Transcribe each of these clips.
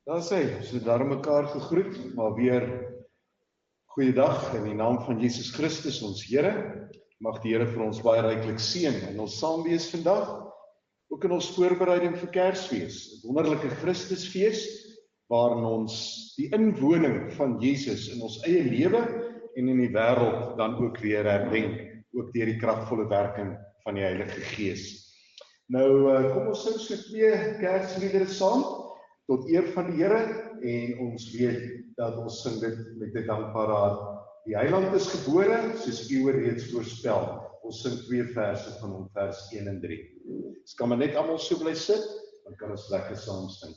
Daar sê, ons het daar mekaar gegroet, maar weer goeiedag in die naam van Jesus Christus, ons Here. Mag die Here vir ons baie ryklik seën en ons saam wees vandag, ook in ons voorbereiding vir Kersfees, 'n wonderlike Christusfees, waarin ons die inwoning van Jesus in ons eie lewe en in die wêreld dan ook weer herdenk, ook deur die kragvolle werking van die Heilige Gees. Nou, kom ons sing so 2 Kersliedere saam, tot eer van die Here, en ons weet dat ons sing dit met 'n dankbare hart. Die Heiland is gebore, soos eeue reeds voorspel. Ons sing 2 verse van hom, vers 1 en 3. Ons kan maar net almal so bly sit, dan kan ons lekker saam sing.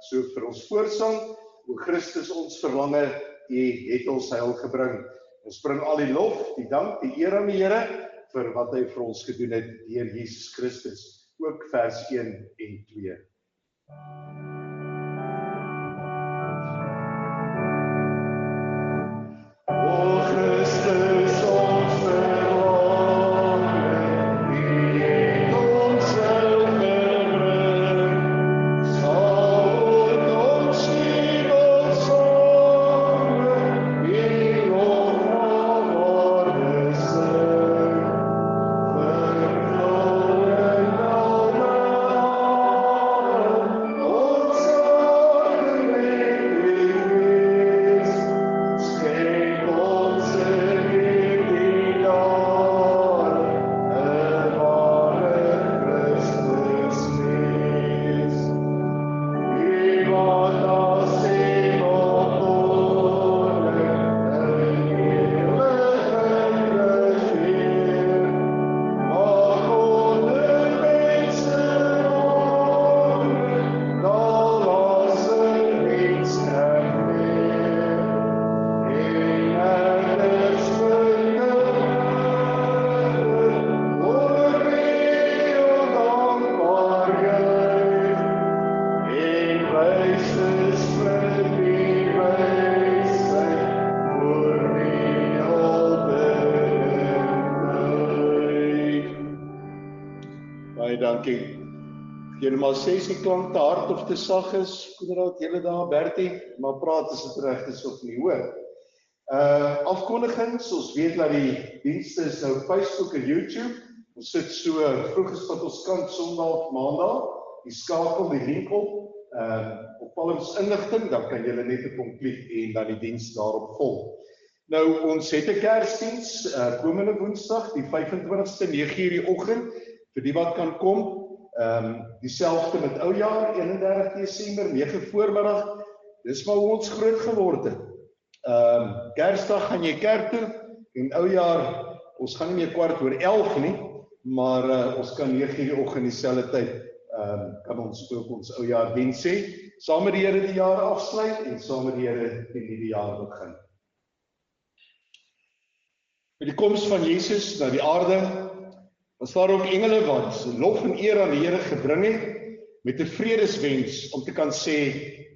So vir ons voorsang, o Christus ons verlange, U het ons heil gebring. Ons bring al die lof, die dank, die eer aan die Here vir wat hy vir ons gedoen het deur Jesus Christus. Ook vers 1 en 2. Maar sê die klank te hard of te sag is, Konrad, julle daar, Bertie, maar praat as dit reg is of nie, hoor. Afkondigings, ons weet dat die dienste is nou Facebook en YouTube. Ons sit so vroeg as wat ons kan, Sondag, Maandag, die skakel die link op Palms inligting, dan kan julle net op hom klik en dan die diens daarop volg. Nou, ons het 'n Kersdiens, komende Woensdag, die 25ste, 9:00 die oggend, vir die wat kan kom. Dieselfde met oujaar, 31 Desember, 9 voormiddag, dis maar hoe ons groot geword het. Kersdag gaan jy kerk toe, en oujaar, ons gaan nie meer 11:15 nie, maar ons kan 9:00 die oggend dieselfde tyd kan ons ook ons ou jaar wens sê, saam met die Here die jaar afsluit en saam met die Here die nuwe jaar begin. Met die koms van Jesus na die aarde, was daar ook engele wat lof en eer aan die Here gebring het, met 'n vredeswens om te kan sê,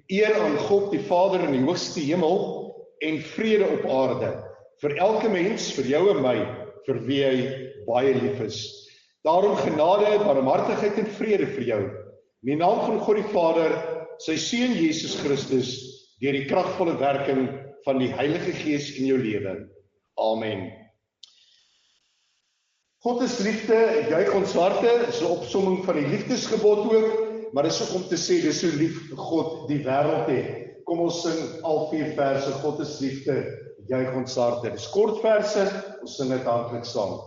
eer aan God die Vader in die hoogste hemel en vrede op aarde, vir elke mens, vir jou en my, vir wie hy baie lief is. Daarom genade, barmhartigheid en vrede vir jou, in die naam van God die Vader, sy Seun Jesus Christus, deur die kragvolle werking van die Heilige Gees in jou lewe. Amen. God is liefde, juig ons harte, is 'n opsomming van die liefdesgebod ook, maar is ook om te sê, dis so lief God die wêreld het. Kom ons sing al 4 verse, God is liefde, juig ons harte. Dis kort verse, ons sing dit hartlik saam.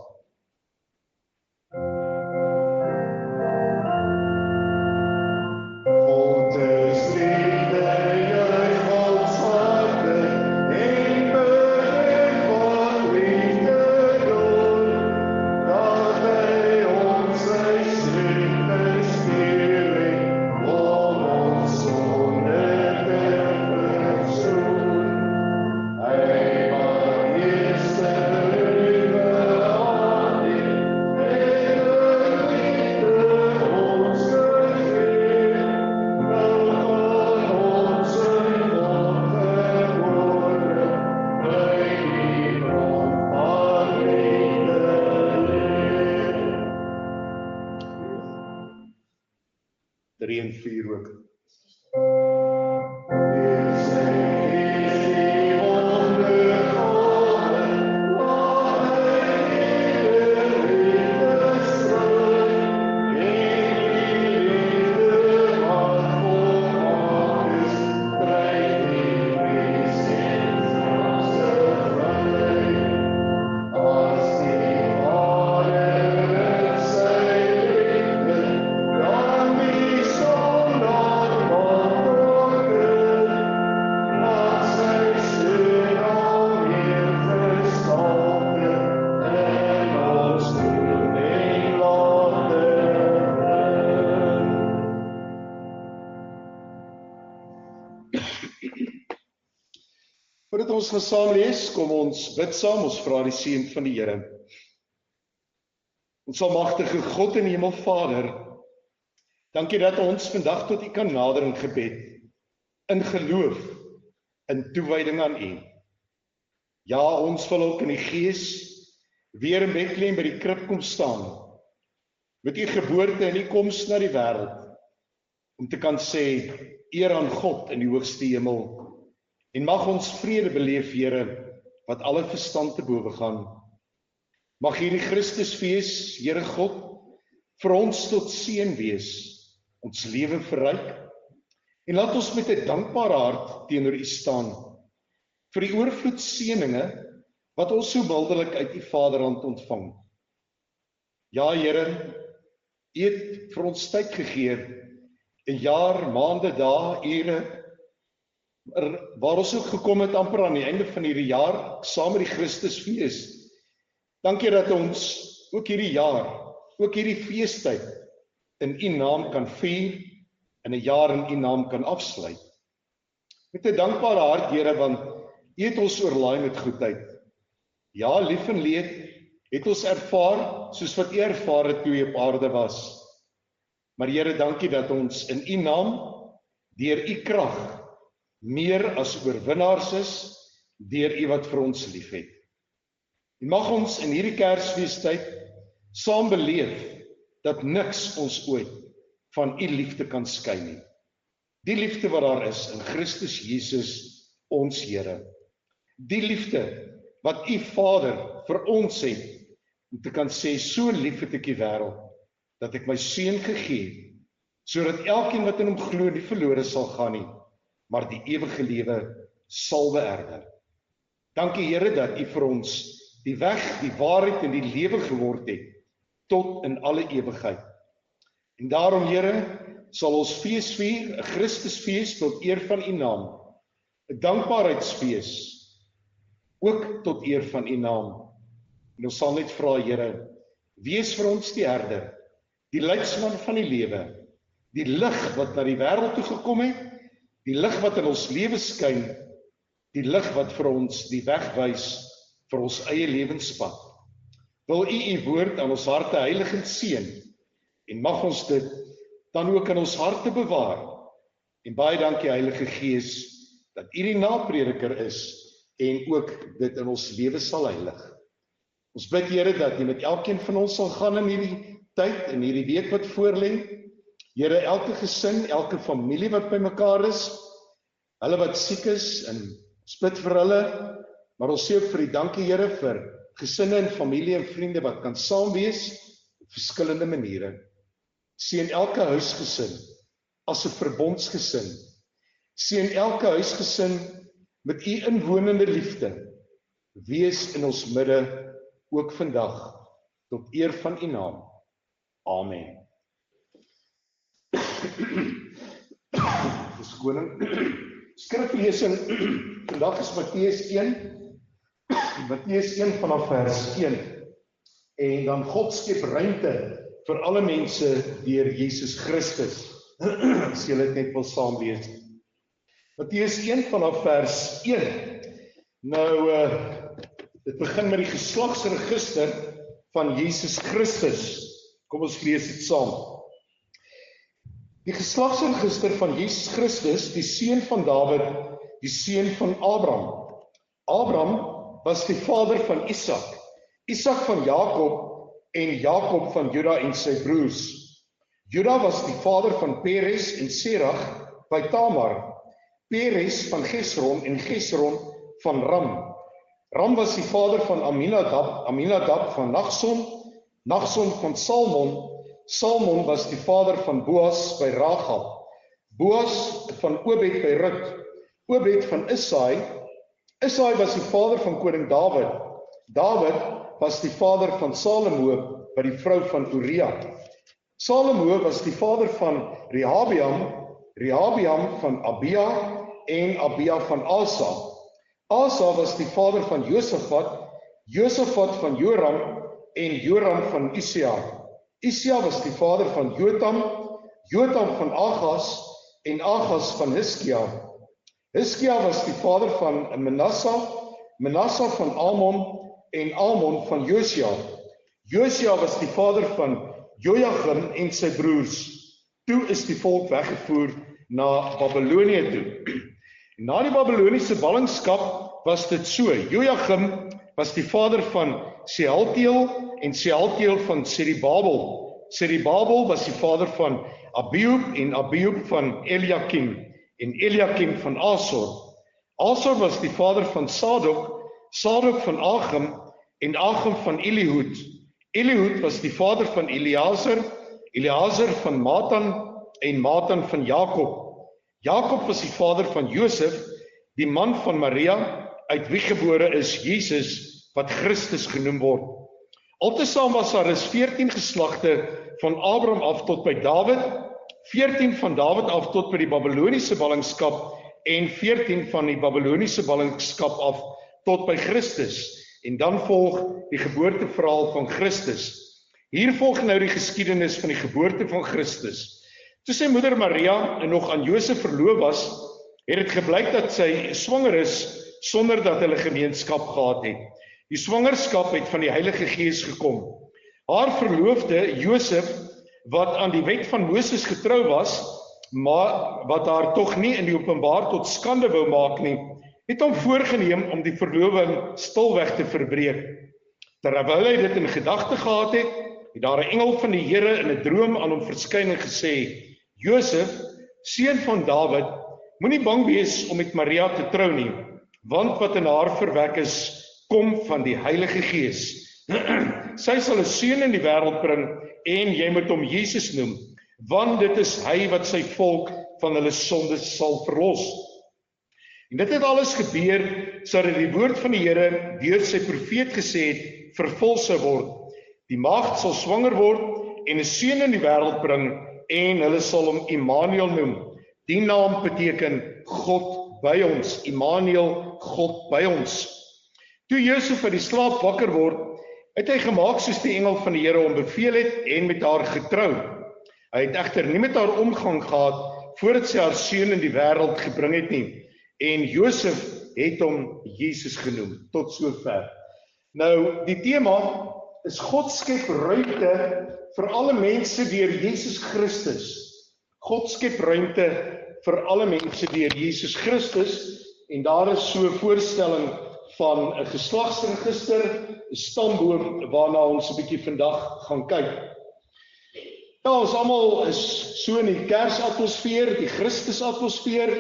Voordat ons gaan saam lees, kom ons bid saam, ons vra die seën van die Here. Ons almagtige God en Hemelvader, dankie dat ons vandag tot U kan nader in gebed, in geloof, in toewyding aan U. Ja, ons wil ook in die Gees weer in Bethlehem by die krib kom staan, met U geboorte en U koms na die wêreld, om te kan sê, eer aan God in die hoogste hemel, en mag ons vrede beleef, Here, wat alle verstand te bowe gaan. Mag hierdie Christusfees, Here God, vir ons tot seën wees, ons lewe verryk, en laat ons met 'n dankbare hart teenoor U staan, vir die oorvloed seëninge, wat ons so mildelik uit U Vaderhand ontvang. Ja, Here, U het vir ons tyd gegee, 'n jaar, maande, dae, ure, waar ons ook gekom het amper aan die einde van hierdie jaar, saam met die Christusfees. Dankie dat ons ook hierdie jaar, ook hierdie feestyd, in U naam kan vier, en 'n jaar in U naam kan afsluit. Met 'n dankbare hart, Here, want U het ons oorlaai met goedheid. Ja, lief en leed het ons ervaar, soos wat U ervaar het toe U op aarde was. Maar Here, dankie dat ons in U naam, deur U krag, meer as oorwinnaars is, deur U wat vir ons liefhet. En mag ons in hierdie Kersfeestyd saam beleef dat niks ons ooit van U liefde kan skei nie. Die liefde wat daar is in Christus Jesus, ons Here. Die liefde wat U Vader vir ons het, om te kan sê, so lief het ek die wêreld, dat ek my seun gegee, sodat elkeen wat in hom glo nie verlore sal gaan nie, maar die ewige lewe sal beerwe. Dankie Here dat U vir ons die weg, die waarheid en die lewe geword het, tot in alle ewigheid. En daarom Here, sal ons fees vier, 'n Christusfees tot eer van U naam, 'n dankbaarheidsfees, ook tot eer van U naam. En ons sal net vra, Here, wees vir ons die herder, die leidsman van die lewe, die lig wat na die wêreld toe gekom het, die lig wat in ons lewe skyn, die lig wat vir ons die weg wys vir ons eie lewenspad. Wil U woord aan ons harte heiligend seën en mag ons dit dan ook in ons harte bewaar. En baie dankie Heilige Gees dat U die naprediker is en ook dit in ons lewe sal heilig. Ons bid Here dat U met elkeen van ons sal gaan in hierdie tyd, in hierdie week wat voorlê. Here, elke gesin, elke familie wat by mekaar is, hulle wat siek is, en ons bid vir hulle, maar ons sê ook vir U dankie Here vir gesinne en familie en vriende wat kan saam wees op verskillende maniere. Seën elke huisgesin as 'n verbondsgesin. Seën elke huisgesin met U inwonende liefde. Wees in ons midde ook vandag tot eer van U naam. Amen. Verskoning. Skriflesing vandag is Matteus 1. Matteus 1 vanaf vers 1. En dan God skep ruimte vir alle mense deur Jesus Christus. As julle dit net wil saam lees. Matteus 1 vanaf vers 1. Nou, dit begin met die geslagsregister van Jesus Christus. Kom ons lees dit saam. Die geslagsregister van Jesus Christus, die seun van Dawid, die seun van Abraham. Abraham was die vader van Isak, Isak van Jakob en Jakob van Juda en sy broers. Juda was die vader van Peres en Serach by Tamar, Peres van Gesron en Gesron van Ram. Ram was die vader van Aminadab, Aminadab van Nachson, Nachson van Salmon, Salmon was die vader van Boas by Rachab, Boas van Obed by Rut, Obed van Isai, Isai was die vader van koning Dawid, Dawid was die vader van Salomo by die vrou van Uria. Salomo was die vader van Rehabiam, Rehabiam van Abia en Abia van Asa. Asa was die vader van Josafat, Josafat van Joram en Joram van Usia. Usia was die vader van Jotam, Jotam van Agas en Agas van Hiskia. Hiskia was die vader van Manasseh, Manasseh van Amon en Amon van Josia. Josia was die vader van Joachim en sy broers. Toe is die volk weggevoer na Babylonië toe. Na die Babyloniese ballingskap was dit so. Joachim was die vader van Sealtiel en Sealtiel van Serubabel. Serubabel was die vader van Abiud en Abiud van Eliakim en Eliakim van Asor. Asor was die vader van Sadok, Sadok van Achim en Achim van Elihud. Elihud was die vader van Eleazar, Eleazar van Matan en Matan van Jakob. Jakob was die vader van Josef, die man van Maria, uit wie gebore is Jesus, wat Christus genoem word. Altesaam was daar 14 geslagte van Abraham af tot by Dawid, 14 van Dawid af tot by die Babyloniese ballingskap en 14 van die Babyloniese ballingskap af tot by Christus. En dan volg die geboorteverhaal van Christus. Hier volg nou die geskiedenis van die geboorte van Christus. Toe sy moeder Maria nog aan Josef verloof was, het dit gebleik dat sy swanger is sonder dat hulle gemeenskap gehad het. Die swangerskap het van die Heilige Gees gekom. Haar verloofde Josef, wat aan die wet van Moses getrou was, maar wat haar tog nie in die openbaar tot skande wou maak nie, het hom voorgeneem om die verloving stilweg te verbreek. Terwyl hy dit in gedagte gehad het, het daar 'n engel van die Here in 'n droom aan hom verskyn en gesê: Josef, seun van Dawid, moenie bang wees om met Maria te trou nie, want wat in haar verwek is, kom van die Heilige Gees. Sy sal 'n seun in die wêreld bring en jy moet hom Jesus noem, want dit is hy wat sy volk van hulle sondes sal verlos. En dit het alles gebeur sodat die woord van die Here deur sy profeet gesê het vervul sou word. Die maagd sal swanger word en 'n seun in die wêreld bring en hulle sal hom Immanuel noem. Die naam beteken God by ons. Immanuel, God by ons. Toe Josef uit die slaap wakker word, het hy gemaak soos die engel van die Here hom beveel het en met haar getrou. Hy het egter nie met haar omgang gehad voordat sy haar seun in die wêreld gebring het nie. En Josef het hom Jesus genoem, tot sover. Nou, die tema is God skep ruimte vir alle mense deur Jesus Christus. God skep ruimte vir alle mense deur Jesus Christus, en daar is so 'n voorstelling van 'n geslagsregister, 'n stamboom, waarna ons 'n bietjie vandag gaan kyk. Ja, ons almal is so in die Kersatmosfeer, die Christusatmosfeer,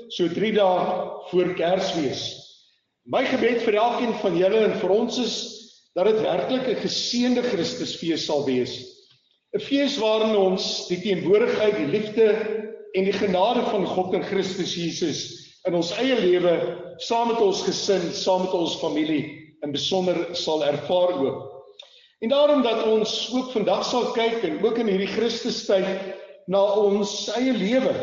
so 3 dae voor Kersfees. My gebed vir elkeen van julle en vir ons is dat dit werklik 'n geseënde Christusfees sal wees. 'n Fees waarin ons die teenwoordigheid, die liefde en die genade van God in Christus Jesus in ons eie lewe, saam met ons gesin, saam met ons familie, in besonder sal ervaar ook. En daarom dat ons ook vandag sal kyk, en ook in hierdie Christustyd, na ons eie lewe,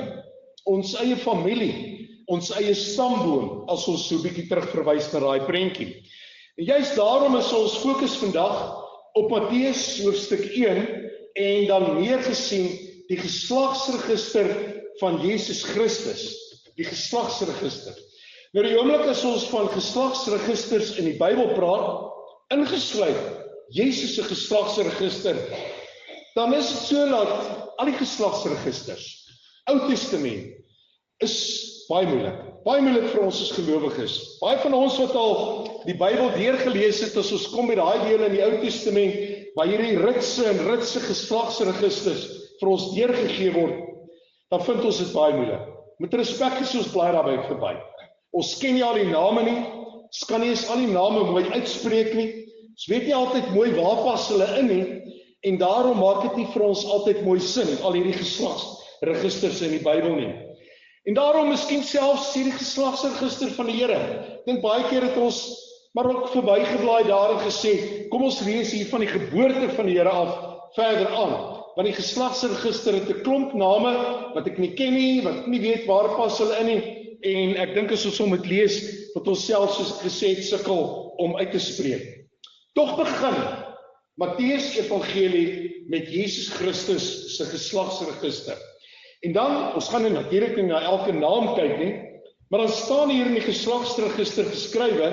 ons eie familie, ons eie stamboom, as ons so 'n bietjie terugverwys na daai prentjie. En juist daarom is ons fokus vandag op Matteus hoofstuk 1, en dan meer gesien die geslagsregister van Jesus Christus, die geslagsregister. Nou die oomblik as ons van geslagsregisters in die Bybel praat, ingesluit Jesus se geslagsregister, dan is dit so dat al die geslagsregisters, Ou Testament, is baie moeilik vir ons as gelowiges. Baie van ons wat al die Bybel deurgelees het, as ons kom by daai dele in die Ou Testament, waar hierdie ritse geslagsregisters vir ons deurgegee word, dan vind ons dit baie moeilik. Met respek is ons bly daarby verby. Ons ken nie al die name nie, ons kan nie eens al die name mooi uitspreek nie, ons weet nie altyd mooi waar pas hulle in nie, en daarom maak dit nie vir ons altyd mooi sin, al hierdie geslagsregisters in die Bybel nie. En daarom miskien selfs hierdie geslagsregister van die Here. Ek dink baie keer het ons maar ook verbygeblaai daar en gesê, kom ons lees hier van die geboorte van die Here af verder aan. Want die geslagsregister het 'n klomp name wat ek nie ken nie, wat ek nie weet waar pas hulle in nie, en ek dink as ons hom moet lees, wat ons self soos ek gesê het sukkel om uit te spreek. Tog begin Matteus Evangelie met Jesus Christus se geslagsregister. En dan, ons gaan natuurlik nie na elke naam kyk nie, maar dan staan hier in die geslagsregister geskrywe,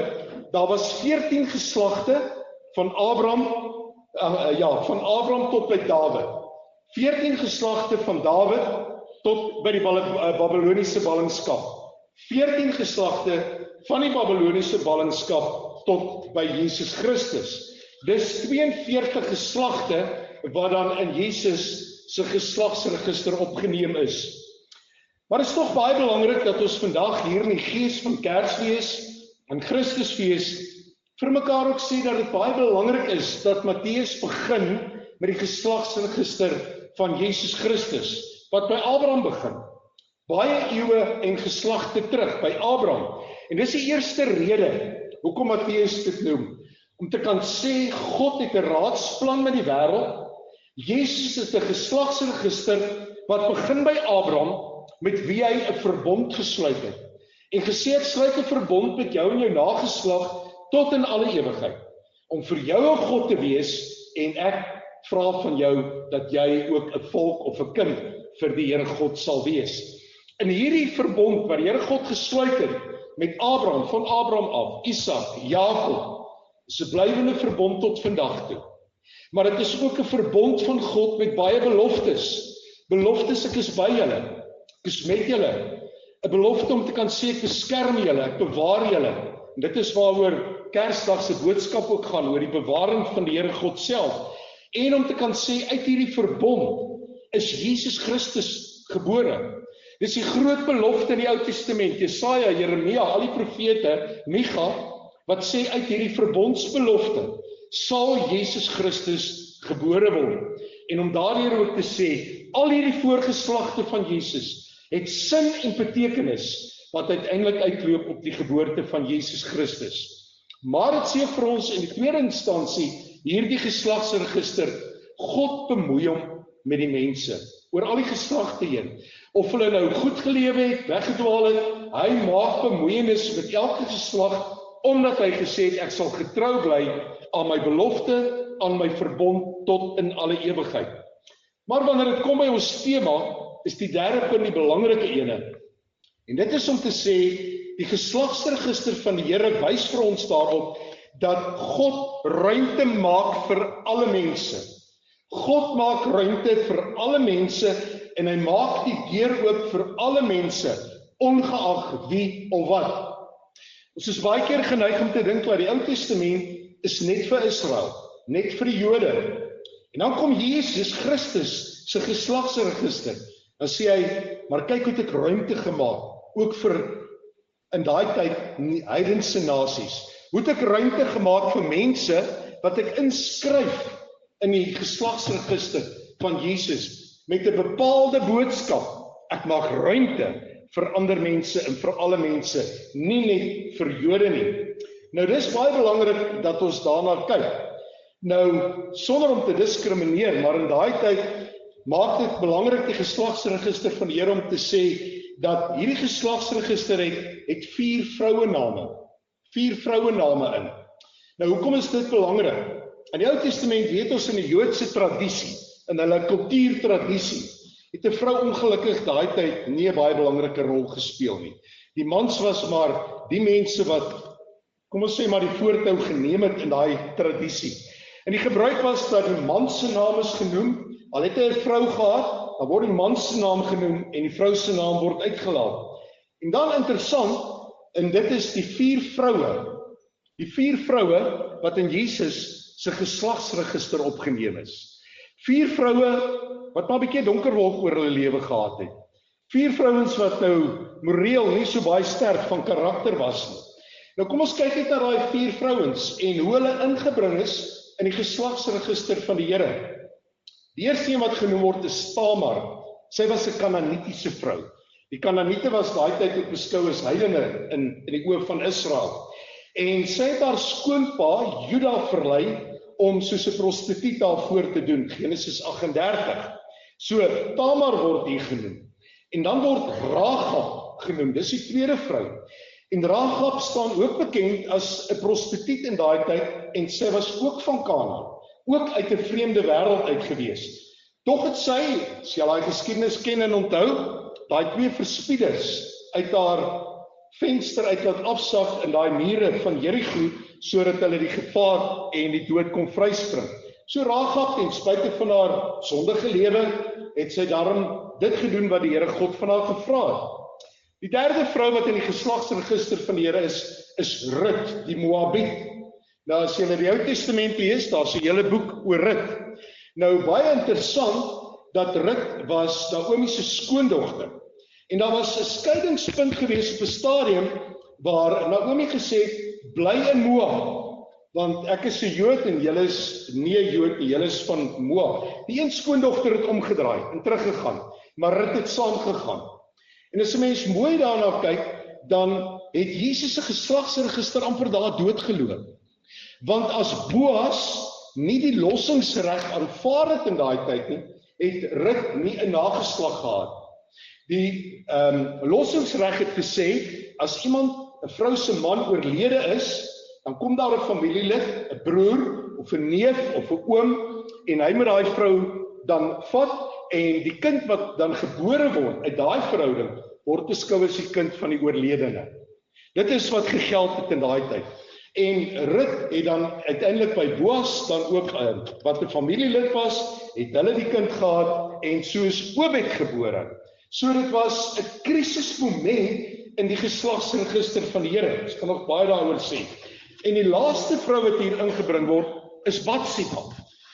daar was 14 geslagte van Abraham tot by Dawid. 14 geslagte van Dawid tot by die Babyloniese ballingskap. 14 geslagte van die Babyloniese ballingskap tot by Jesus Christus. Dis 42 geslagte wat dan in Jesus se geslagsregister opgeneem is. Maar dit is tog baie belangrik dat ons vandag hier in die gees van Kersfees en Christusfees vir mekaar ook sê dat dit baie belangrik is dat Matteus begin met die geslagsregister van Jesus Christus, wat by Abraham begin. Baie eeue en geslagte terug by Abraham. En dis die eerste rede hoekom Matteus dit noem, om te kan sê God het 'n raadsplan met die wêreld. Jesus het 'n geslagsregister wat begin by Abraham, met wie hy 'n verbond gesluit het. En gesê ek sluit 'n verbond met jou en jou nageslag tot in alle ewigheid, om vir jou 'n God te wees, en ek vra van jou dat jy ook 'n volk of 'n kind vir die Here God sal wees. In hierdie verbond wat die Here God gesluit het met Abraham, van Abraham af, Isak, Jakob, is 'n blywende verbond tot vandag toe. Maar dit is ook 'n verbond van God met baie beloftes. Beloftes, ek is by julle, ek is met julle. 'n Belofte om te kan sê ek beskerm julle, ek bewaar julle. En dit is waaroor Kersdag se boodskap ook gaan, oor die bewaring van die Here God self. En om te kan sê uit hierdie verbond is Jesus Christus gebore. Dis die groot belofte in die Ou Testament, Jesaja, Jeremia, al die profete, Micha, wat sê uit hierdie verbondsbelofte sal Jesus Christus gebore word. En om daardeur ook te sê, al hierdie voorgeslagte van Jesus het sin en betekenis wat uiteindelik uitloop op die geboorte van Jesus Christus. Maar dit sê vir ons in die tweede instansie, hierdie geslagsregister, God bemoei hom met die mense, oor al die geslagte heen. Of hulle nou goed gelewe het, weggedwaal het, hy maak bemoeienis met elke geslag, omdat hy gesê het, ek sal getrou bly aan my belofte, aan my verbond tot in alle ewigheid. Maar wanneer dit kom by ons tema, is die derde punt die belangrike ene. En dit is om te sê, die geslagsregister van die Here wys vir ons daarop, dat God ruimte maak vir alle mense. God maak ruimte vir alle mense, en hy maak die deur oop vir alle mense, ongeag wie of wat. Ons is baie keer geneig om te dink dat die Ou Testament is net vir Israel, net vir die Jode. En dan kom Jesus Christus se geslagsregister. Dan sê hy, maar kyk hoe het ek ruimte gemaak, ook vir in daai tyd heidense nasies. Hoe het ek ruimte gemaak vir mense wat ek inskryf in die geslagsregister van Jesus met 'n bepaalde boodskap. Ek maak ruimte vir ander mense en vir alle mense, nie net vir Jode nie. Nou dis baie belangrik dat ons daarna kyk. Nou sonder om te diskrimineer, maar in daai tyd maak dit belangrik die geslagsregister van die Here om te sê dat hierdie geslagsregister het 4 vrouename. 4 vrouename in. Nou hoekom is dit belangrik? In die Ou Testament weet ons in die Joodse tradisie, in hulle kultuurtradisie, het 'n vrou ongelukkig daai tyd nie 'n baie belangrike rol gespeel nie. Die mans was maar die mense wat, kom ons sê maar die voortou geneem het in daai tradisie. En die gebruik was dat die man se naam is genoem, al het hy 'n vrou gehad, dan word die man se naam genoem en die vrou se naam word uitgelaat. En dan interessant, en dit is die 4 vroue. Die 4 vroue wat in Jesus se geslagsregister opgeneem is. 4 vroue wat maar 'n bietjie donker wolk oor hulle lewe gehad het. 4 vrouens wat nou moreel nie so baie sterk van karakter was nie. Nou kom ons kyk net na daai 4 vrouens en hoe hulle ingebring is in die geslagsregister van die Here. Die eerste een wat genoem word is Tamar. Sy was 'n Kanaanitiese vrou. Die Kanaaniete was daai tyd ook beskou as heidene in die oë van Israel. En sy het haar skoonpa Juda verlei om soos 'n prostituut daarvoor te doen, Genesis 38. So Tamar word hier genoem. En dan word Rahab genoem, dis die tweede vrou. En Rahab staan ook bekend as 'n prostituut in daai tyd en sy was ook van Kanaan, ook uit 'n vreemde wêreld uit gewees. Tog het sy, as jy daai geskiedenis ken en onthou, daai 2 verspieders uit haar venster uit laat afsak in daai mure van Jerigo, sodat hulle die gevaar en die dood kon vryspring. So Rahab, ten spyte van haar sondige lewe, het sy daarom dit gedoen wat die Here God van haar gevra het. Die derde vrou wat in die geslagsregister van die Here is Rut, die Moabiet. Nou as jy in die Ou Testament lees, daar's 'n hele boek oor Rut. Nou baie interessant dat Rut was Naomi se skoondogter. En daar was 'n skeidingspunt gewees op 'n stadium waar Naomi gesê het, bly in Moab, want ek is 'n Jood en julle is nie 'n Jood nie, julle is van Moab. Die een skoondogter het omgedraai en teruggegaan, maar Rut het saamgegaan. En as 'n mens mooi daarna kyk, dan het Jesus se geslagsregister amper daar doodgeloop. Want as Boas nie die lossingsreg aanvaar het in daai tyd nie, het Rut nie 'n nageslag gehad. Die lossingsreg het gesê, as iemand, 'n vrou se man oorlede is, dan kom daar 'n familielid, 'n broer of 'n neef of 'n oom, en hy moet daai vrou dan vat, en die kind wat dan gebore word uit daai verhouding word beskou as die kind van die oorledene. Dit is wat gegeld het in daai tyd. En Rut het dan uiteindelik by Boas dan ook wat 'n familielid was, het hulle die kind gehad en so is Obed gebore. So dit was 'n krisismoment in die geslagsregister van die Here. Ek kan nog baie daaroor sê. En die laaste vrou wat hier ingebring word is Batsheba.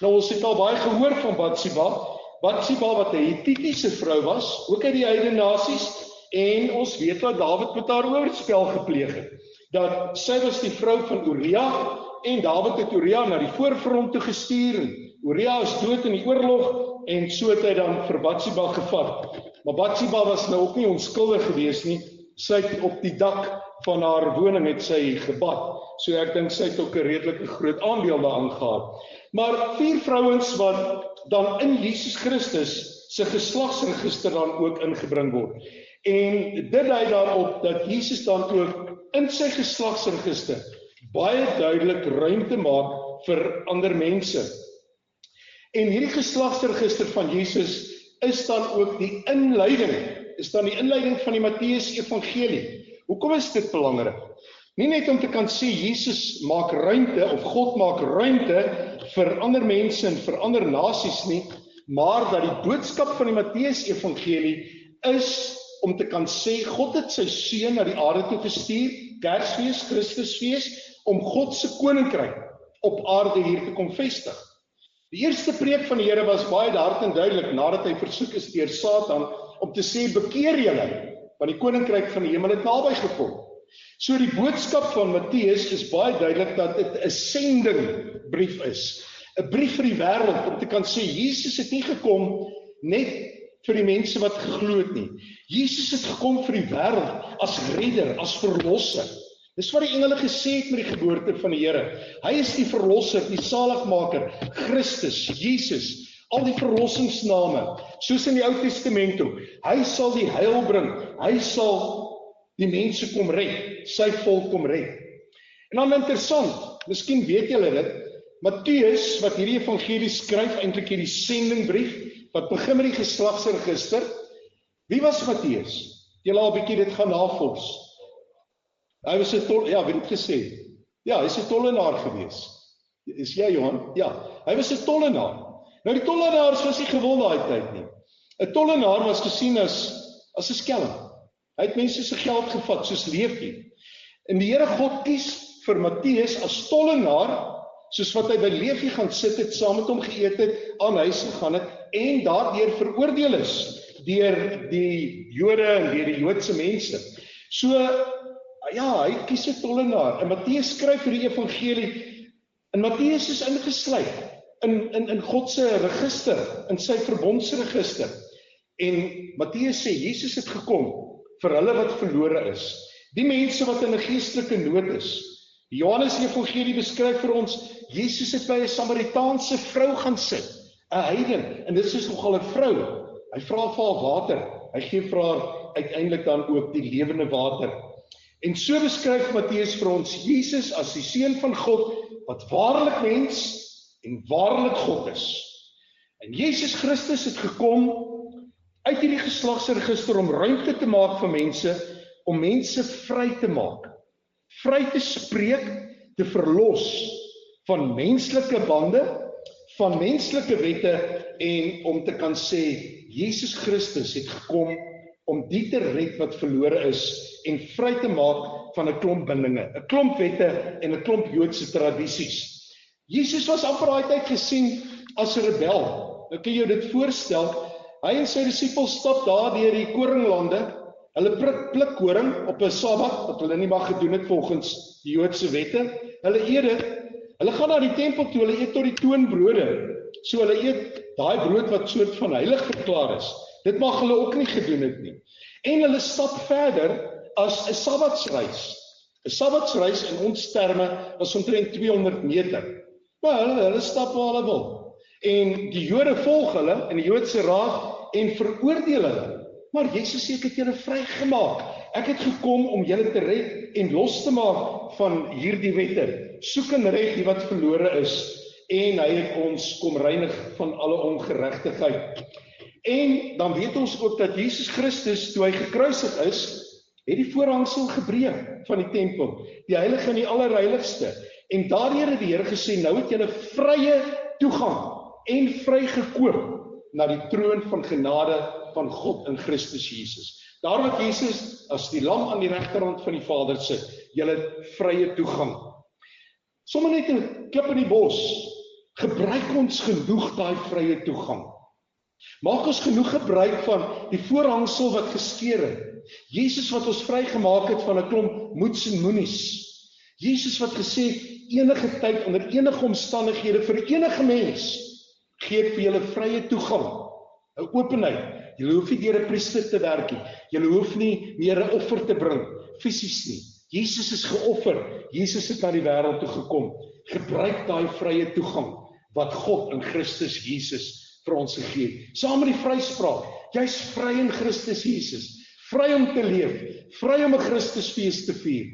Nou ons het al baie gehoor van Batsheba. Batsheba wat 'n Hittitiese vrou was, ook uit die heidene nasies, en ons weet wat Dawid met haar oorspel gepleeg het. Dat sy was die vrou van Uria, en Dawid het Uria na die voorfront toe gestuur. Uria is dood in die oorlog, en so het hy dan vir Batsheba gevat. Maar Batsheba was nou ook nie onskuldig gewees nie. Sy het op die dak van haar woning het sy gebad. So ek dink sy het ook 'n redelike groot aandeel daaraan gehad. Maar 4 vrouens wat dan in Jesus Christus se geslagsregister dan ook ingebring word. En dit dui daarop dat Jesus dan ook in sy geslagsregister baie duidelik ruimte maak vir ander mense. En hierdie geslagsregister van Jesus is dan ook die inleiding van die Matteus Evangelie. Hoekom is dit belangrik? Nie net om te kan sê Jesus maak ruimte of God maak ruimte vir ander mense en vir ander nasies nie, maar dat die boodskap van die Matteus Evangelie is om te kan sê God het sy seun na die aarde toe gestuur, Kersfees, Christusfees, om God se koninkryk op aarde hier te kom vestig. Die eerste preek van die Here was baie hard en duidelik nadat hy versoek is deur Satan om te sê bekeer julle, want die koninkryk van die hemel het naby gekom. So die boodskap van Matteus is baie duidelik dat dit 'n sendingbrief is. 'n Brief vir die wêreld om te kan sê Jesus het nie gekom net vir die mense wat geglo het nie. Jesus het gekom vir die wêreld as redder, as verlosser. Dis wat die engele gesê het met die geboorte van die Here. Hy is die verlosser, die saligmaker, Christus, Jesus, al die verlossingsname, soos in die Ou Testament ook. Hy sal die heil bring, hy sal die mense kom red, sy volk kom red. En dan interessant, miskien weet julle dit, Matteus, wat hierdie evangelie skryf, eintlik hierdie sendingbrief, wat begin met die geslagsregister. Wie was Matteus? Julle al 'n bietjie dit gaan navors. Hy was 'n wie het gesê? Ja, hy's 'n tollenaar gewees. Is jy, Johan? Ja, hy was 'n tollenaar. Nou die tollenaars was nie gewoon daai tyd nie. 'n Tollenaar was gesien as 'n skelm. Hy het mense se geld gevat soos Leefie. En die Here God kies vir Matteus as tollenaar, soos wat hy by Leefie gaan sit het, saam met hom geëet het, aan huis gegaan het en daardeur veroordeel is deur die Jode en deur die Joodse mense. So ja, hy kies 'n tollenaar. En Matteus skryf vir die evangelie. En Matteus is ingesluit in God se register, in sy verbondsregister. En Matteus sê Jesus het gekom vir hulle wat verlore is. Die mense wat in 'n geestelike nood is. Die Johannes Evangelie beskryf vir ons Jesus het by 'n Samaritaanse vrou gaan sit, 'n heiden, en dit is nogal 'n vrou. Hy vra vir haar water. Hy gee vir haar uiteindelik dan ook die lewende water. En so beskryf Matteus vir ons Jesus as die seun van God wat waarlik mens en waarlik God is. En Jesus Christus het gekom uit hierdie geslagsregister om ruimte te maak vir mense, om mense vry te maak. Vry te spreek, te verlos van menslike bande, van menslike wette en om te kan sê Jesus Christus het gekom om die te red wat verlore is en vry te maak van 'n klomp bindinge, 'n klomp wette en 'n klomp Joodse tradisies. Jesus was amper daai tyd gesien as 'n rebel. Nou kan jy jou dit voorstel, hy en sy disippels stap daar deur die koringlande. Hulle pluk koring op 'n Sabbat wat hulle nie mag gedoen het volgens die Joodse wette. Hulle eet dit. Hulle gaan na die tempel toe, hulle eet tot die toonbrode. So hulle eet daai brood wat soort van heilig verklaar is. Dit mag hulle ook nie gedoen het nie. En hulle stap verder as 'n Sabbatsreis. 'n Sabbatsreis in ons terme was omtrent 200 meter. Maar hulle stap waar hulle wil. En die Jode volg hulle in die Joodse raad en veroordeel hulle. Maar Jesus sê ek het julle vrygemaak. Ek het gekom om julle te red en los te maak van hierdie wette. Soek en red die wat verlore is. En hy het ons kom reinig van alle ongeregtigheid. En dan weet ons ook dat Jesus Christus, toe hy gekruisig is, het die voorhangsel gebreek van die tempel, die heilige en die allerheiligste. En daardeur het die Here gesê, nou het julle vrye toegang en vrygekoop na die troon van genade van God in Christus Jesus. Daar wat Jesus as die lam aan die regterhand van die Vader sit, julle vrye toegang. Sommige net 'n klip in die bos, gebruik ons genoeg daai vrye toegang. Maak ons genoeg gebruik van die voorhangsel wat geskeur het. Jesus wat ons vrygemaak het van 'n klomp moeds en moenies. Jesus wat gesê het, enige tyd, onder enige omstandighede, vir enige mens, gee ek vir julle vrye toegang, 'n openheid. Julle hoef nie deur 'n priester te werk nie. Julle hoef nie meer 'n offer te bring, fisies nie. Jesus is geoffer. Jesus het na die wêreld toe gekom. Gebruik daai vrye toegang wat God in Christus Jesus vir ons gegee het. Saam met die vryspraak. Jy's vry in Christus Jesus. Vry om te leef, vry om 'n Christusfees te vier.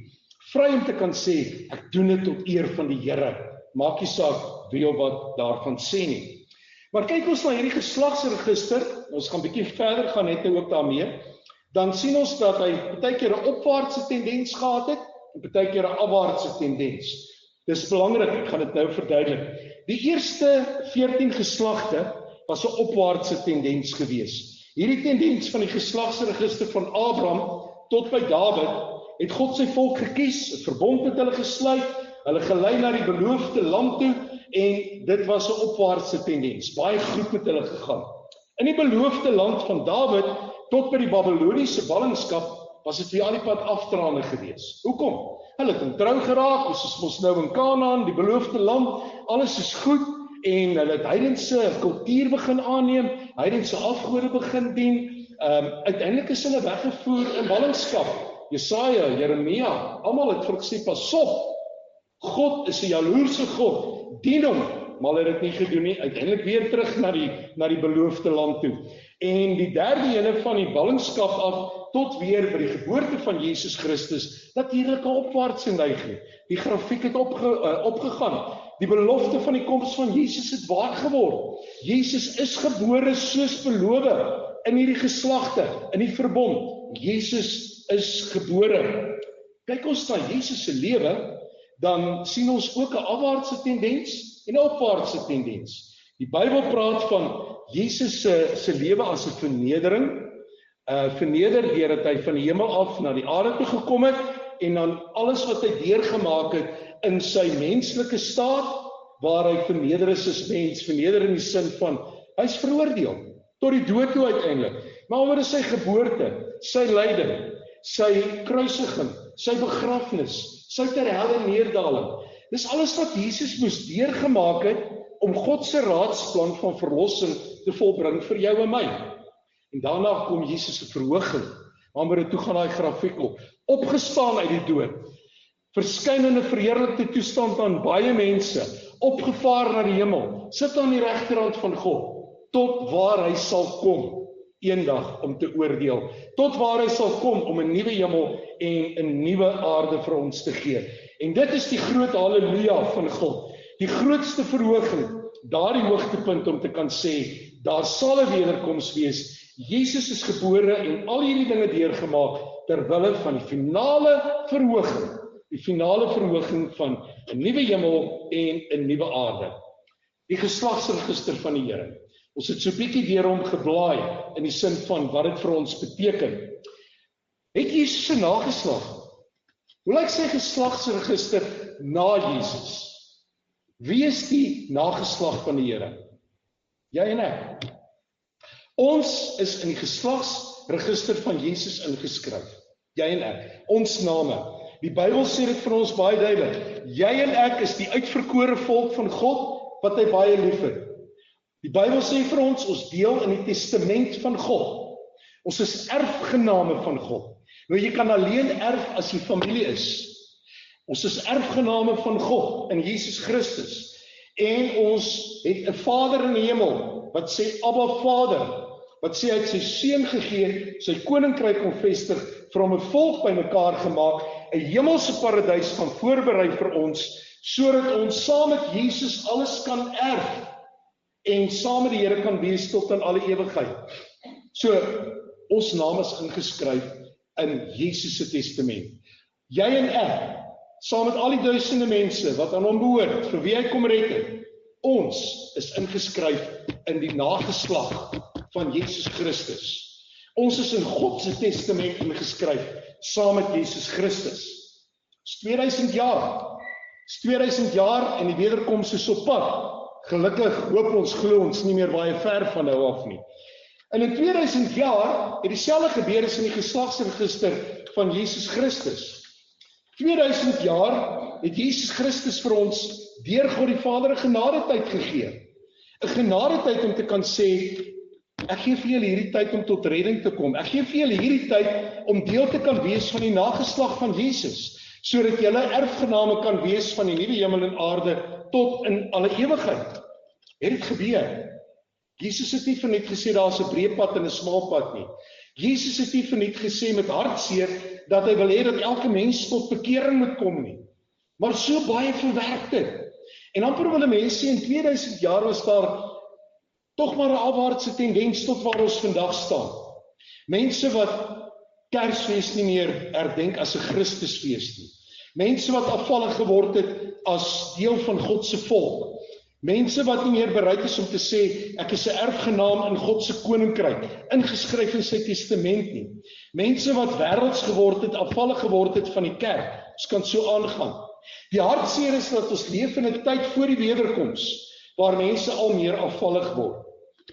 Vry om te kan sê, ek doen dit tot eer van die Here. Maak nie saak wie of wat daarvan sê nie. Maar kyk ons na hierdie geslagsregister, ons gaan bietjie verder gaan net nou ook daarmee, dan sien ons dat hy baie keer 'n opwaartse tendens gehad het, en baie keer 'n afwaartse tendens. Dis belangrik, ek gaan dit nou verduidelik. Die eerste 14 geslagte was 'n opwaartse tendens gewees. Hierdie tendens van die geslagsregister van Abraham tot by Dawid, het God sy volk gekies, 'n verbond met hulle gesluit, hulle gelei na die beloofde land toe, en dit was 'n opwaartse tendens, baie goed met hulle gegaan. In die beloofde land van Dawid, tot by die Babiloniese ballingskap, was dit weer al die pad afdraande gewees. Hoekom? Hulle het ontrou geraak, ons is mos nou in Kanaan, die beloofde land, alles is goed, en hulle het heidense kultuur begin aanneem, heidense afgode begin dien, uiteindelik is hulle weggevoer in ballingskap. Jesaja, Jeremia, almal het gesê, pas op, God is 'n jaloerse God, dien hom, maar hulle het dit nie gedoen nie, uiteindelik weer terug na die beloofde land toe. En die derde ene van die ballingskap af, tot weer by die geboorte van Jesus Christus, natuurlik 'n opwaartse neiging. Die grafiek het opgegaan. Die belofte van die koms van Jesus het waar geword. Jesus is gebore soos beloof in hierdie geslagte, in die verbond. Jesus is gebore. Kyk ons na Jesus se lewe, dan sien ons ook 'n afwaartse tendens en 'n opwaartse tendens. Die Bybel praat van Jesus se lewe as 'n vernedering, verneder deurdat hy van die hemel af na die aarde toe gekom het, en dan alles wat hy deurgemaak het in sy menslike staat, waar hy verneder is as mens, verneder in die sin van, hy is veroordeel, tot die dood toe uiteindelik, maar oor sy geboorte, sy lyding, sy kruisiging, sy begrafnis, sy ter helle neerdaling, dis alles wat Jesus moes deurgemaak het, om God se raadsplan van verlossing te volbring vir jou en my. En daarna kom Jesus se verhoging, maar toe gaan daai grafiek op, opgestaan uit die dood, verskyn in 'n verheerlikte toestand aan baie mense, opgevaar na die hemel, sit aan die regterhand van God, tot waar hy sal kom, eendag om te oordeel, tot waar hy sal kom om 'n nuwe hemel en 'n nuwe aarde vir ons te gee. En dit is die groot halleluja van God, die grootste verhoging, daardie hoogtepunt om te kan sê, daar sal 'n wederkoms wees. Jesus is gebore en al hierdie dinge deurgemaak terwille van die finale verhoging van 'n nuwe hemel en 'n nuwe aarde. Die geslagsregister van die Here. Ons het so 'n bietjie deur hom geblaai in die sin van wat dit vir ons beteken. Het Jesus se nageslag? Hoe lyk sy geslagsregister na Jesus? Wie is die nageslag van die Here? Jy en ek. Ons is in die geslagsregister van Jesus ingeskryf. Jy en ek. Ons name. Die Bybel sê dit vir ons baie duidelik. Jy en ek is die uitverkore volk van God, wat hy baie liefhet. Die Bybel sê vir ons deel in die testament van God. Ons is erfgename van God. Nou jy kan alleen erf as jy familie is. Ons is erfgename van God in Jesus Christus. En ons het 'n Vader in die hemel, wat sê Abba Vader, wat sê hy het sy seun gegee, sy koninkryk om vestig, vir hom 'n volk bymekaar gemaak, 'n hemelse paradys gaan voorberei vir ons, sodat ons saam met Jesus alles kan erf, en saam met die Here kan wees tot in alle ewigheid. So, ons naam is ingeskryf in Jesus se testament. Jy en ek, saam met al die duisende mense wat aan hom behoort, vir wie hy kom red het, ons is ingeskryf in die nageslag van Jesus Christus. Ons is in God se testament ingeskryf, saam met Jesus Christus. Dis 2000 jaar. Dis 2000 jaar en die wederkoms is op pad. Gelukkig hoop ons, glo ons nie meer baie ver van nou af nie. En in 2000 jaar het dieselfde gebeur as in die geslagsregister van Jesus Christus. 2000 jaar het Jesus Christus vir ons deur God die Vader 'n genadetyd gegee. 'n Genadetyd om te kan sê, ek gee vir julle hierdie tyd om tot redding te kom. Ek gee vir julle hierdie tyd om deel te kan wees van die nageslag van Jesus, sodat julle erfgename kan wees van die nuwe hemel en aarde tot in alle ewigheid. Het dit gebeur? Jesus het nie vir net gesê daar's 'n breë pad en 'n smal pad nie. Jesus het nie vir net gesê met hartseer dat hy wil hê dat elke mens tot bekering moet kom nie. Maar so baie verwerk dit. En amper wil mense sê in 2000 jaar was daar tog maar 'n afwaartse tendens tot waar ons vandag staan. Mense wat Kersfees nie meer herdenk as 'n Christusfees nie. Mense wat afvallig geword het as deel van God se volk. Mense wat nie meer bereid is om te sê, ek is 'n erfgenaam in God se koninkryk, ingeskryf in sy testament nie. Mense wat wêrelds geword het, afvallig geword het van die kerk. Ons kan so aangaan. Die hartseer is dat ons leef in 'n tyd voor die wederkoms, waar mense al meer afvallig word.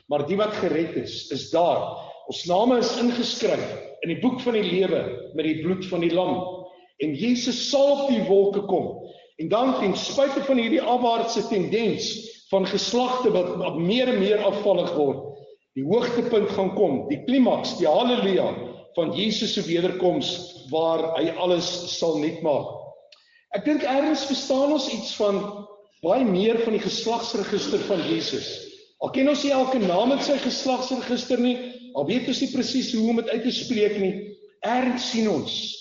Maar die wat gered is daar. Ons name is ingeskryf in die boek van die lewe met die bloed van die lam. En Jesus sal op die wolke kom. En dan ten spyte van hierdie afwaartse tendens van geslagte wat meer en meer afvallig word, die hoogtepunt gaan kom, die klimaks, die halleluja van Jesus se wederkoms waar hy alles sal nuut maak. Ek dink ergens verstaan ons iets van baie meer van die geslagsregister van Jesus. Al ken ons nie elke naam in sy geslagsregister nie, al weet ons nie presies hoe om dit uit te spreek nie, ergens sien ons,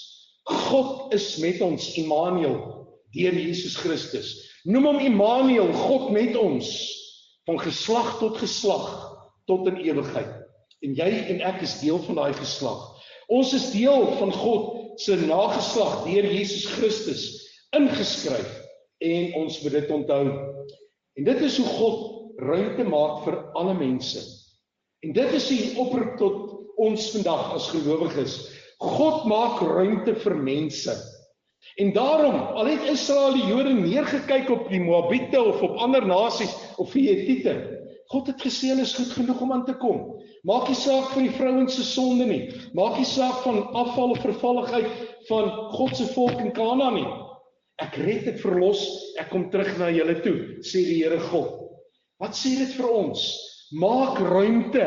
God is met ons, Immanuel, deur Jesus Christus. Noem hom Immanuel, God met ons, van geslag tot in ewigheid. En jy en ek is deel van daai geslag. Ons is deel van God se nageslag deur Jesus Christus, ingeskryf, en ons moet dit onthou. En dit is hoe God ruimte maak vir alle mense. En dit is die oproep tot ons vandag as gelowiges. God maak ruimte vir mense. En daarom, al het Israel die Jode neergekyk op die Moabiete of op ander nasies of die Hetiete, God het gesê hulle is goed genoeg om aan te kom. Maak nie saak van die vrouens se sonde nie. Maak nie saak van afval of vervalligheid van God se volk in Kanaan nie. Ek red, ek verlos, ek kom terug na julle toe, sê die Here God. Wat sê dit vir ons? Maak ruimte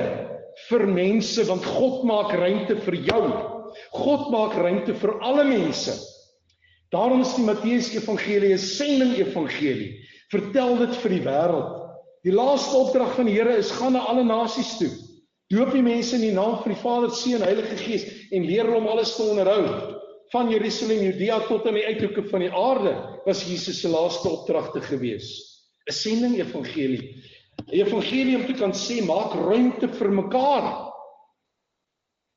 vir mense, want God maak ruimte vir jou. God maak ruimte vir alle mense. Daarom is die Matteus Evangelie 'n sending evangelie. Vertel dit vir die wêreld. Die laaste opdrag van die Here is gaan na alle nasies toe. Doop die mense in die naam van die Vader, Seun, Heilige Gees en leer hulle om alles te onderhou. Van Jerusalem, Judea tot aan die uithoeke van die aarde was Jesus se laaste opdragte gewees. 'n Sending evangelie. 'n Evangelie om te kan sê maak ruimte vir mekaar.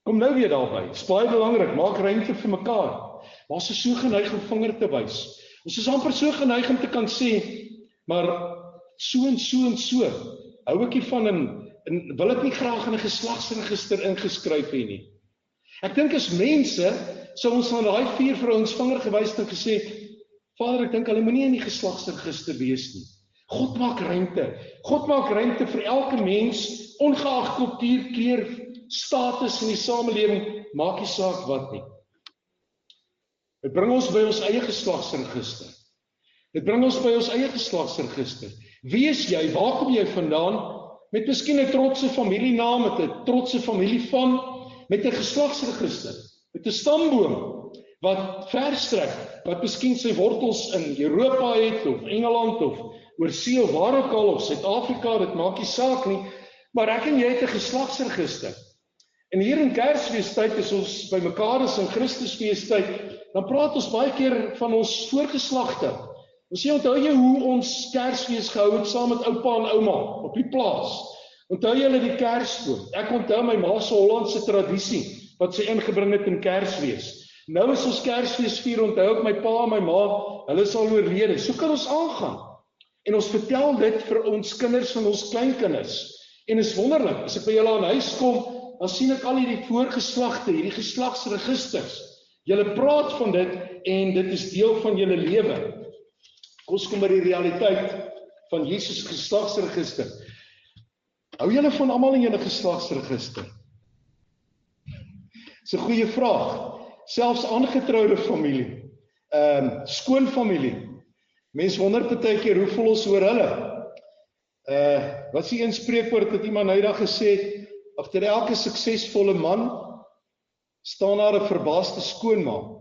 Kom nou weer daarby. Dit is baie belangrik, maak ruimte vir mekaar. Maar ons is so geneig om vinger te wys. Ons is amper so geneig om te kan sê, maar so en so en so. Hou ek hiervan en wil ek nie graag in 'n geslagsregister ingeskryf hê nie. Ek dink as mense sou ons aan daai 4 vrouens vinger gewys en gesê, Vader, ek dink hulle moenie in die geslagsregister wees nie. God maak ruimte. God maak ruimte vir elke mens, ongeag kultuur, kleur, status in die samelewing, maak nie saak wat nie. Dit bring ons by ons eie geslagsregister. Dit bring ons by ons eie geslagsregister. Wie is jy? Waar kom jy vandaan? Met miskien 'n trotse familienaam, met 'n trotse familie van, met 'n geslagsregister, met 'n stamboom wat verstrek, wat miskien sy wortels in Europa het of Engeland of oorsee of waar ook al of Suid-Afrika, dit maak nie saak nie, maar ek en jy het 'n geslagsregister. En hier in Kersfeestyd is ons by mekaar is in Christusfeestyd, dan praat ons baie keer van ons voorgeslagte. Ons sê, onthou jy hoe ons Kersfees gehou het saam met oupa en ouma op die plaas? Onthou julle die Kersboom? Ek onthou my ma se Hollandse tradisie wat sy ingebring het in Kersfees. Nou is ons Kersfees vier, onthou ek my pa en my ma, hulle is al oorlede. So kan ons aangaan. En ons vertel dit vir ons kinders en ons kleinkinders. En is wonderlik, as ek by julle aan huis kom, dan sien ek al hierdie voorgeslagte, hierdie geslagsregisters. Julle praat van dit en dit is deel van julle lewe. Ons kom by die realiteit van Jesus geslagsregister. Hou julle van almal in julle geslagsregister? Dis 'n goeie vraag. Selfs aangetroude familie, skoonfamilie. Mense wonder baie keer hoe voel ons oor hulle. Wat is die een spreekwoord wat iemand nou eendag gesê het? Agter elke suksesvolle man staan daar 'n verbaasde skoonma.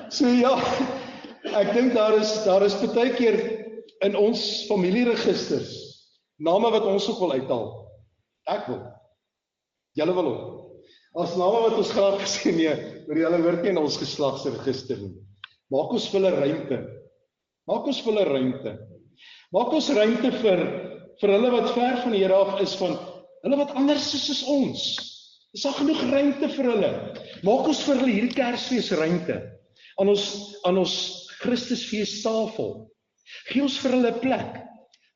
So ja, ek dink daar is baie keer in ons familieregisters name wat ons ook wil uithaal. Ek wil. Julle wil ook. As name wat ons graag gesien nee, maar julle hoort nie in ons geslagsregister nie. Maak ons vir hulle ruimte. Maak ons vir hulle ruimte. Maak ons ruimte vir hulle wat ver van die Here af is, van hulle wat anders is as ons. Is daar genoeg ruimte vir hulle? Maak ons vir hulle hierdie Kersfees ruimte aan ons Christusfeestafel. Gee ons vir hulle 'n plek.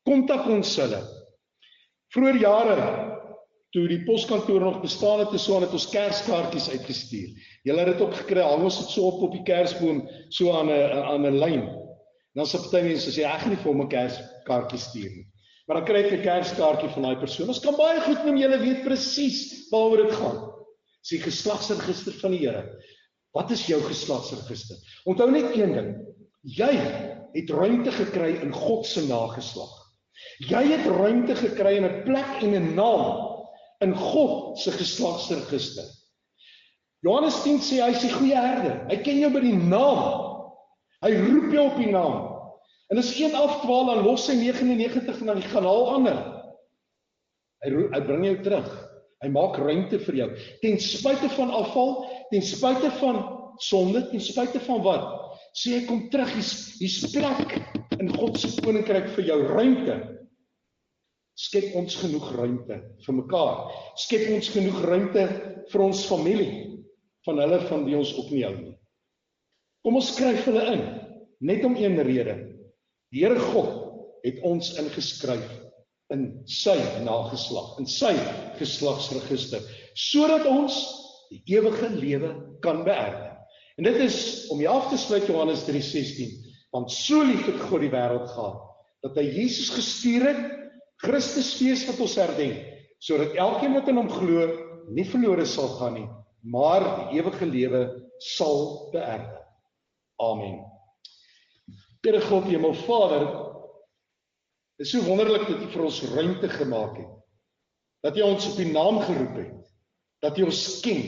Kontak ons hulle. Vroeër jare, toe die poskantoor nog bestaan het, het ons kerskaartjies uitgestuur. Julle het dit ook gekry, hang ons dit so op die kersboom, so aan 'n lyn. Dan sê party mense sê ek gaan nie vir hom 'n kerskaartjie stuur nie. Maar dan kry ek 'n kerskaartjie van daai persoon. Ons kan baie goed noem, julle weet presies waaroor dit gaan. Dis die geslagsregister van die Here. Wat is jou geslagsregister? Onthou net een ding. Jy het ruimte gekry in God se nageslag. Jy het ruimte gekry in 'n plek en 'n naam in God se geslagsregister. Johannes 10 sê hy is die goeie herder. Hy ken jou by die naam. Hy roep jou op die naam. En as een afdwaal, dan los hy 99 en dan gaan haal ander. Hy bring jou terug. Hy maak ruimte vir jou. Ten spyte van afval, ten spyte van sonde, ten spyte van wat? Sê hy kom terug, hier's plek in God se koninkryk vir jou, ruimte. Skep ons genoeg ruimte vir mekaar. Skep ons genoeg ruimte vir ons familie, van hulle van wie ons ook nie hou nie. Kom ons skryf hulle in, net om een rede. Die Here God het ons ingeskryf in sy nageslag, in sy geslagsregister, sodat ons die ewige lewe kan beerwe. En dit is, om jy af te sluit, Johannes 3:16, want so lief het God die wêreld gehad, dat hy Jesus gestuur het, Christusfees wat ons herdenk, sodat elkeen wat in hom glo, nie verlore sal gaan nie, maar die ewige lewe sal beerwe. Amen. Here God, Hemelvader, dit is so wonderlik dat U vir ons ruimte gemaak het, dat U ons op die naam geroep het, dat U ons ken,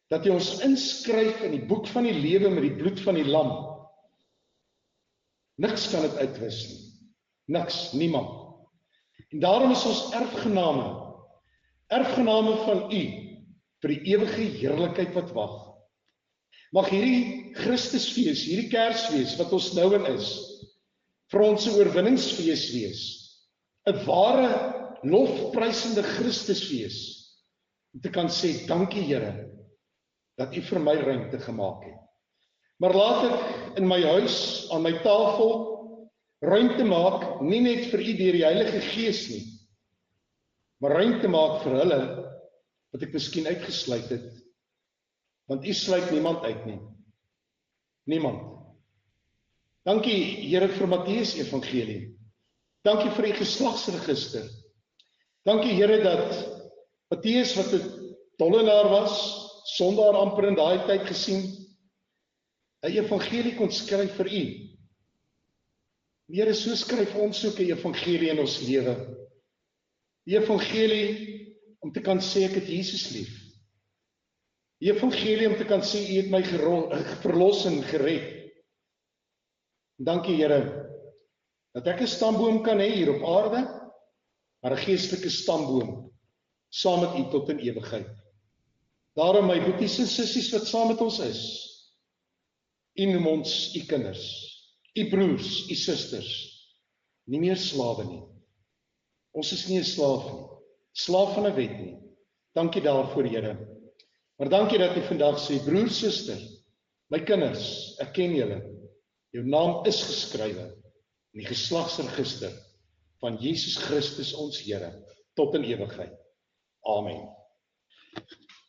dat U ons inskryf in die boek van die lewe met die bloed van die lam. Niks kan dit uitwis nie. Niks, niemand. En daarom is ons erfgename van U, vir die ewige heerlikheid wat wag. Mag hierdie Christusfees, hierdie Kersfees wat ons nou in is, vir ons 'n oorwinningsfees wees. 'n Ware, lofprysende Christusfees. Om te kan sê, dankie Here, dat U vir my ruimte gemaak het. Maar laat ek in my huis, aan my tafel, ruimte maak, nie net vir U deur die Heilige Gees nie, maar ruimte maak vir hulle, wat ek miskien uitgesluit het, want U sluit niemand uit nie. Niemand. Dankie Here vir Matteus Evangelie. Dankie vir die geslagsregister. Dankie Here dat Matteus, wat 'n tollenaar was, sondaar amper in daai tyd gesien, 'n evangelie kon skryf vir U. Here, so skryf ons ook 'n evangelie in ons lewe. Die evangelie om te kan sê ek het Jesus lief. Die evangelie om te kan sê U het my verlos en gered. Dankie Here, dat ek 'n stamboom kan hê hier op aarde, maar 'n geestelike stamboom, saam met U tot in ewigheid. Daarom my boeties en sissies wat saam met ons is, U noem ons U kinders, U broers, U susters, nie meer slawe nie. Ons is nie 'n slaaf nie, slaaf van 'n wet nie. Dankie daarvoor Here. Maar dankie dat U vandag sê, broer, suster, my kinders, ek ken julle. Jou naam is geskrywe in die geslagsregister van Jesus Christus ons Here, tot in ewigheid. Amen.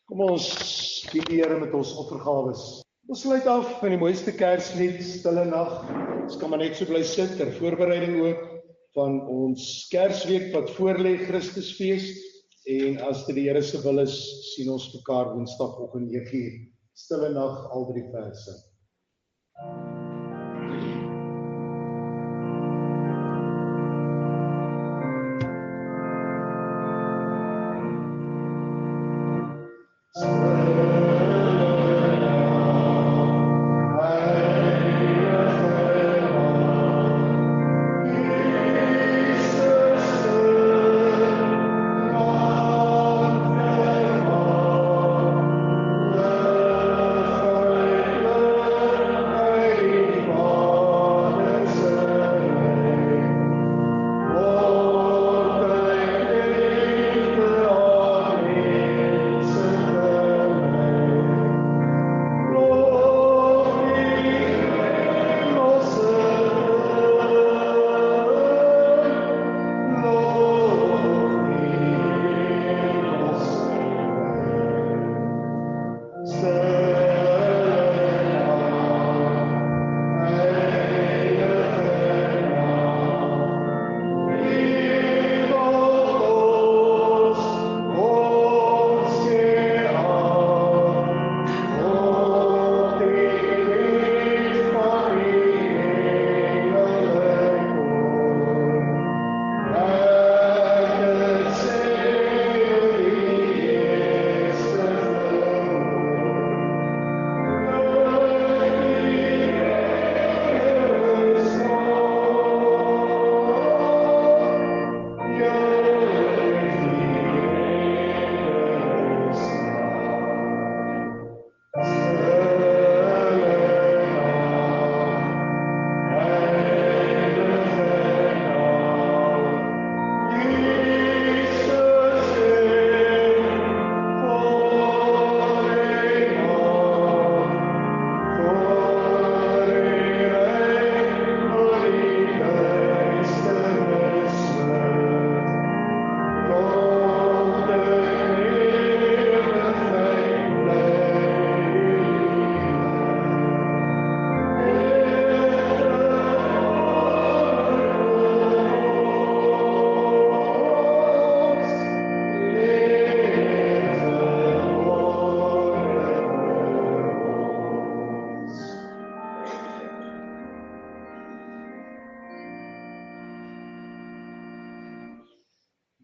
Kom ons dien die Here met ons offergawes. Ons sluit af met die mooiste Kerslied, Stille Nag. Ons kan maar net so bly sit ter voorbereiding ook van ons Kersweek wat voorlê, Christusfees. En as dit die Here se wil is, sien ons mekaar Woensdagoggend 9:00. Stille Nag, al 3 verse.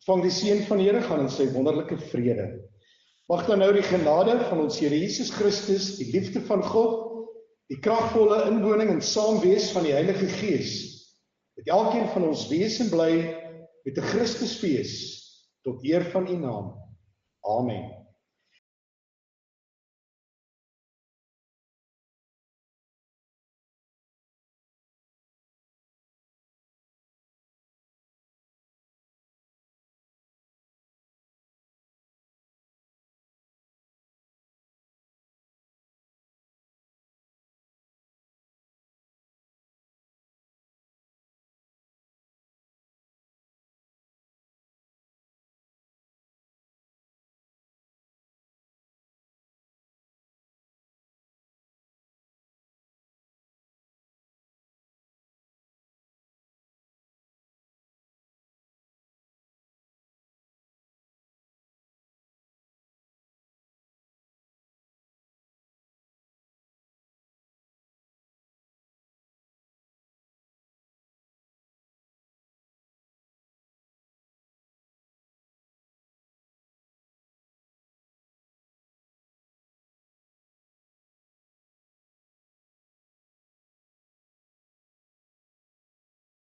Ontvang die seën van die Here, gaan in sy wonderlike vrede. Mag dan nou die genade van ons Here Jesus Christus, die liefde van God, die kragvolle inwoning en saamwees van die Heilige Gees, met elkeen van ons wees en bly met 'n Christusfees tot eer van U naam. Amen.